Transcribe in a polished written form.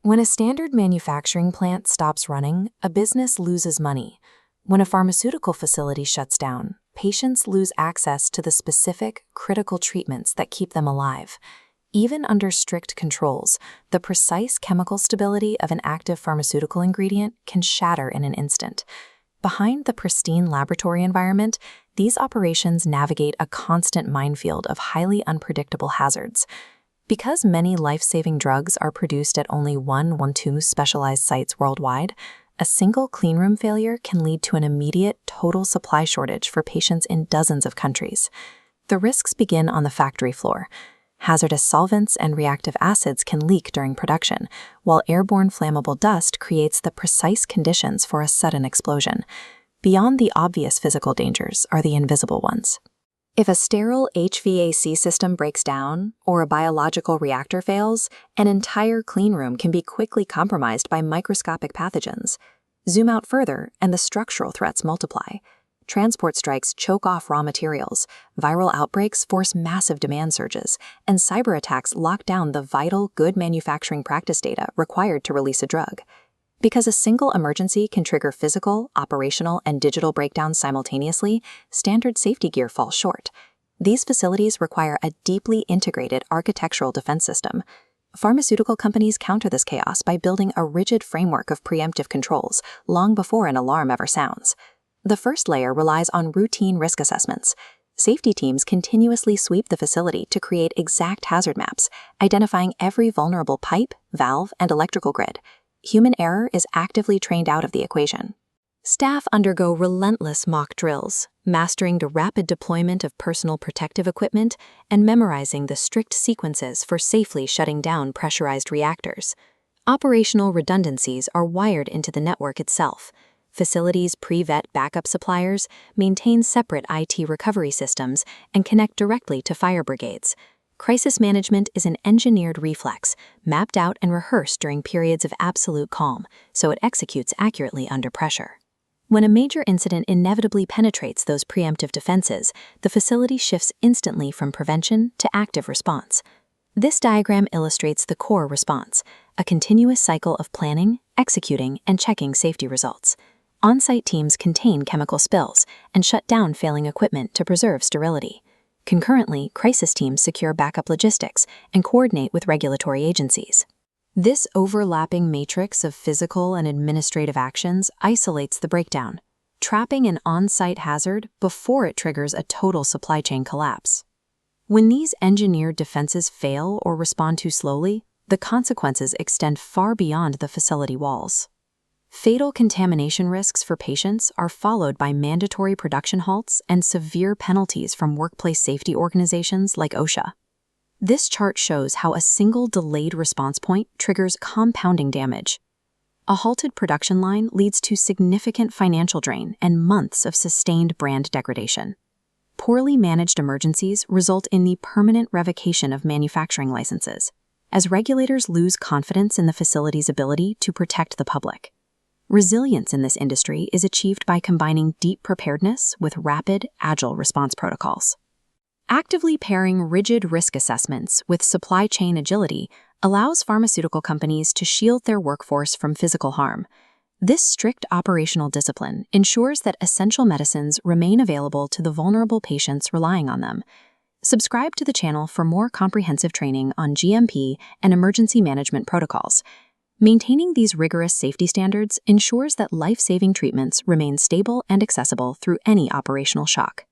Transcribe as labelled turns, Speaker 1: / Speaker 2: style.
Speaker 1: When a standard manufacturing plant stops running, a business loses money. When a pharmaceutical facility shuts down, patients lose access to the specific, critical treatments that keep them alive. Even under strict controls, the precise chemical stability of an active pharmaceutical ingredient can shatter in an instant. Behind the pristine laboratory environment, these operations navigate a constant minefield of highly unpredictable hazards. Because many life-saving drugs are produced at only one or two specialized sites worldwide, a single cleanroom failure can lead to an immediate total supply shortage for patients in dozens of countries. The risks begin on the factory floor. Hazardous solvents and reactive acids can leak during production, while airborne flammable dust creates the precise conditions for a sudden explosion. Beyond the obvious physical dangers are the invisible ones. If a sterile HVAC system breaks down or a biological reactor fails, an entire cleanroom can be quickly compromised by microscopic pathogens. Zoom out further, and the structural threats multiply. Transport strikes choke off raw materials, viral outbreaks force massive demand surges, and cyber attacks lock down the vital good manufacturing practice data required to release a drug. Because a single emergency can trigger physical, operational, and digital breakdowns simultaneously, standard safety gear falls short. These facilities require a deeply integrated architectural defense system. Pharmaceutical companies counter this chaos by building a rigid framework of preemptive controls long before an alarm ever sounds. The first layer relies on routine risk assessments. Safety teams continuously sweep the facility to create exact hazard maps, identifying every vulnerable pipe, valve, and electrical grid. Human error is actively trained out of the equation. Staff undergo relentless mock drills, mastering the rapid deployment of personal protective equipment and memorizing the strict sequences for safely shutting down pressurized reactors. Operational redundancies are wired into the network itself. Facilities pre-vet backup suppliers, maintain separate IT recovery systems, and connect directly to fire brigades. Crisis management is an engineered reflex, mapped out and rehearsed during periods of absolute calm, so it executes accurately under pressure. When a major incident inevitably penetrates those preemptive defenses, the facility shifts instantly from prevention to active response. This diagram illustrates the core response, a continuous cycle of planning, executing, and checking safety results. On-site teams contain chemical spills and shut down failing equipment to preserve sterility. Concurrently, crisis teams secure backup logistics and coordinate with regulatory agencies. This overlapping matrix of physical and administrative actions isolates the breakdown, trapping an on-site hazard before it triggers a total supply chain collapse. When these engineered defenses fail or respond too slowly, the consequences extend far beyond the facility walls. Fatal contamination risks for patients are followed by mandatory production halts and severe penalties from workplace safety organizations like OSHA. This chart shows how a single delayed response point triggers compounding damage. A halted production line leads to significant financial drain and months of sustained brand degradation. Poorly managed emergencies result in the permanent revocation of manufacturing licenses, as regulators lose confidence in the facility's ability to protect the public. Resilience in this industry is achieved by combining deep preparedness with rapid, agile response protocols. Actively pairing rigid risk assessments with supply chain agility allows pharmaceutical companies to shield their workforce from physical harm. This strict operational discipline ensures that essential medicines remain available to the vulnerable patients relying on them. Subscribe to the channel for more comprehensive training on GMP and emergency management protocols. Maintaining these rigorous safety standards ensures that life-saving treatments remain stable and accessible through any operational shock.